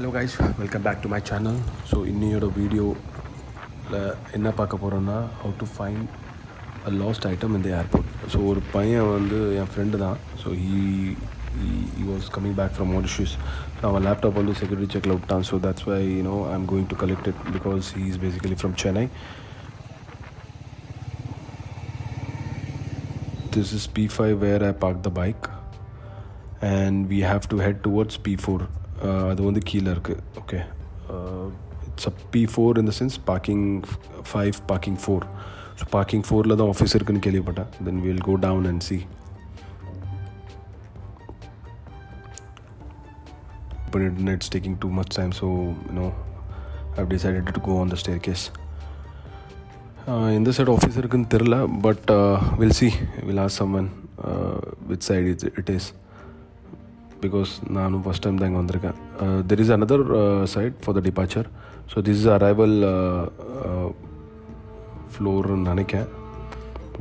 Hello guys, welcome back to my channel. So இன்னையோட video என்ன பார்க்க போகிறோன்னா how to find a lost item in the airport. So ஒரு பையன் வந்து என் ஃப்ரெண்டு தான். So he was coming back from Mauritius. So அவன் laptop வந்து செக்யூரிட்டி செக்கில் விட்டான். So that's why I'm going to collect it because he is basically from Chennai. This is P5 where I parked the bike and we have to head towards P4. அது வந்து கீழே இருக்குது. Okay, it's a P4 in the sense parking 5 parking 4. So parking 4ல தான் office இருக்குன்னு கேள்விப்பட்டேன். Then we'll go down and see. But it's taking too much time, so I've decided to go on the staircase. இந்த side office இருக்குன்னு தெரில, but we'll see. We'll ask someone which side it is. Because நானும் first time தான் இங்கே வந்திருக்கேன். There is another side for the departure. So this is arrival ஃப்ளோர்னு நினைக்கேன்.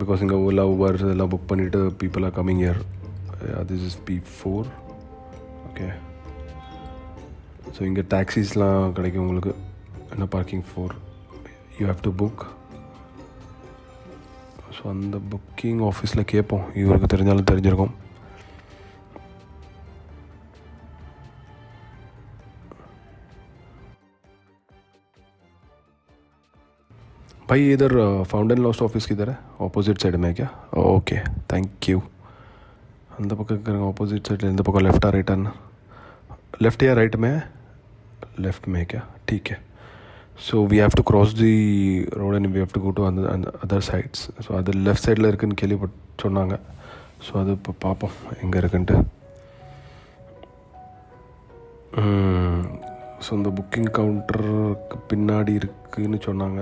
Because இங்கே ஓலா ஊபர் இதெல்லாம் புக் பண்ணிவிட்டு people are coming here. This is P4. Okay, so இங்கே டாக்ஸிஸ்லாம் கிடைக்கும் உங்களுக்கு. என்ன parking 4 you have to book. So அந்த புக்கிங் ஆஃபீஸில் கேட்போம், இவருக்கு தெரிஞ்சாலும் தெரிஞ்சிருக்கும். भाई इधर फाउंड एंड लॉस्ट ऑफिस किधर है? ऑपोजिट साइड में क्या? Okay, thank you. अंदर पक्का करेंगे ऑपोजिट साइड. अंदर पक्का लेफ्ट आ राइट आना? लेफ्ट या राइट में? लेफ्ट में क्या? ठीक है. So we have to cross the road and we have to go to other sides. So other left side la irukku kelli சொன்னாங்க. ஸோ அது இப்போ பார்ப்போம் எங்கே இருக்குன்ட்டு. ஸோ இந்த புக்கிங் கவுண்டருக்கு பின்னாடி இருக்குதுன்னு சொன்னாங்க.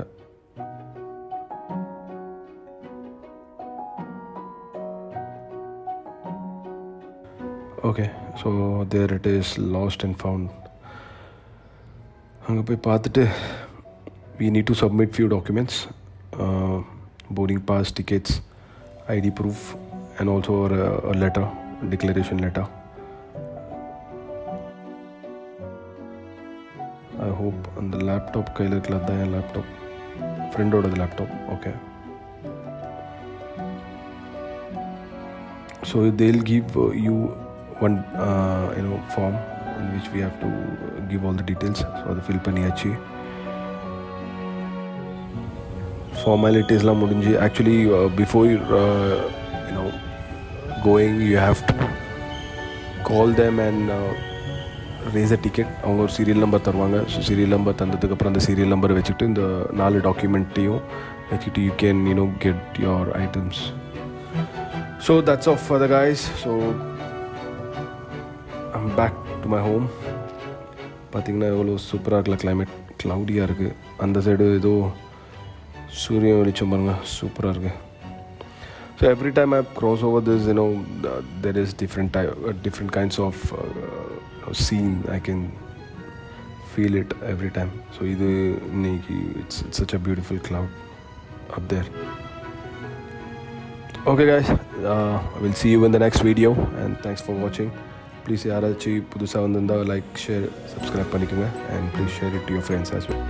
Okay, so there it is lost and found. அங்கே போய் பார்த்துட்டு we need to submit few documents, boarding pass, tickets, ID proof and also a letter, declaration letter. I hope on the laptop கையில் இருக்கல தான் என் லேப்டாப், ஃப்ரெண்டோடது laptop. Okay, so they'll give you one form in which we have to give all the details. So அதை fill பண்ணியாச்சு. ஃபார்மாலிட்டிஸ்லாம் முடிஞ்சு. Actually before going you have to call them and raise a ticket. அவங்க ஒரு serial number தருவாங்க. So serial number தந்ததுக்கப்புறம் அந்த serial நம்பரை வச்சுக்கிட்டு இந்த 4 டாக்குமெண்ட்டையும் வச்சுக்கிட்டு you can get your items. So that's all for the guys. So I'm back to my home. பார்த்திங்கன்னா எவ்வளோ சூப்பராக இருக்குல்ல கிளைமேட். க்ளவுடியாக இருக்குது. அந்த சைடு ஏதோ சூரியன் வெளிச்சம் பாருங்கள், சூப்பராக இருக்குது. So every time I cross over this, there is different kinds of scene. I can feel it every time. So it's such a beautiful cloud up there. Okay guys, I will see you in the next video and thanks for watching. Please யாராச்சும் புதுசாக வந்திருந்தால் like, share, subscribe பண்ணிக்கோங்க and please share it to your friends as well.